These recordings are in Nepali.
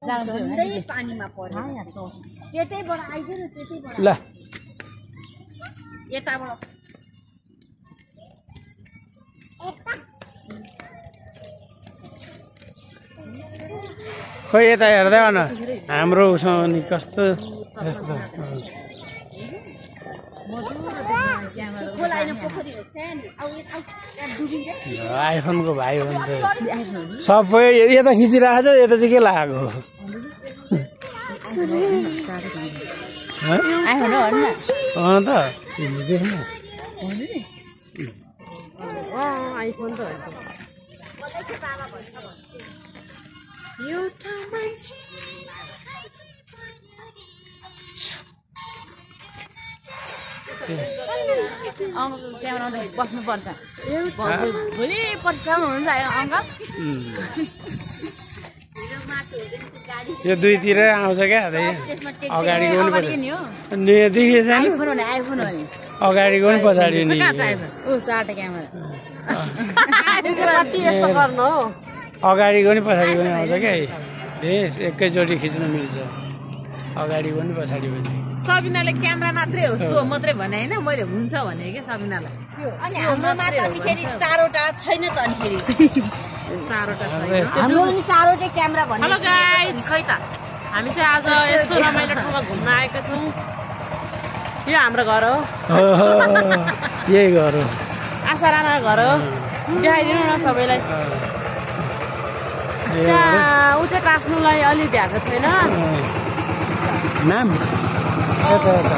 पानीमा पर्यो त्यतैबाट आइदियो नि त्यतैबाट ल यताबाट खोइ यता हेर्दै न हाम्रो उसँग नि कस्तो यस्तो आइफोनको भाइ हो नि त सबै यता खिचिरहेको छ यता चाहिँ के लागेको त देख्नु क्यामेरामा बस्नुपर्छ भोलि पर्छ हुन्छ अङ्कल त्यो दुईतिरै आउँछ क्या अगाडिको पनि देखेको छैन अगाडिको पनि पछाडि नि चारवटा क्यामेरा अगाडिको पनि पछाडि पनि आउँछ क्या एकैचोटि खिच्न मिल्छ अगाडि पनि पछाडि पनि सबिनाले क्यामेरा मात्रै हो सो मात्रै भने हैन मैले हुन्छ भने के सबिनालाई अनि हाम्रोमा त अनिखेरि चारवटा छैन त अनिखेरि चारवटा छ हाम्रो पनि चारवटै क्यामेरा भन्ने हेलो गाइस खै त हामी चाहिँ आज यस्तो रमाइलो ठाउँमा घुम्न आएका छौं यो हाम्रो घर हो यही घर हो आशा राणा घर हो देखाइदिनु न सबैलाई त्यहाँ उता टास्नुलाई अलि भ्याएको छैन नाम यता यता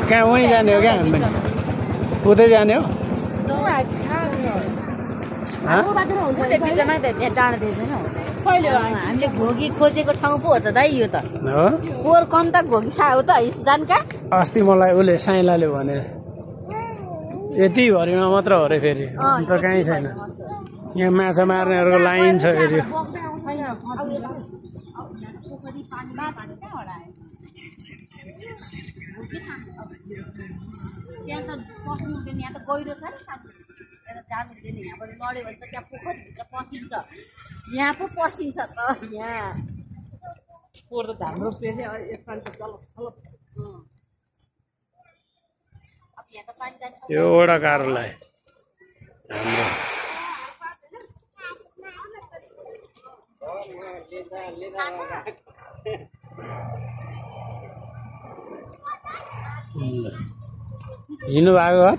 कहाँ वहीँ जाने हो क्या हामी उतै जाने हो हामीले घोगी खोजेको ठाउँ पो हो त दाइ यो त पोहोर कम त घोगी खायो त जानका अस्ति मलाई उसले साइलाले भने यति भरिमा मात्र हो रे फेरि अन्त कहीँ छैन यहाँ माछा मार्नेहरूको लाइन छ फेरि त्यहाँ त पस्नु हुँदैन यहाँ त गहिरो छ नि त्यहाँ त जानु हुँदैन यहाँबाट लड्यो भने त त्यहाँ पोखरीभित्र पसिन्छ यहाँ पो पसिन्छ त यहाँ पोहोर त धान रोप्यो यसपालि त यो वडा कार्यालय हाम्रो हिँड्नु भएको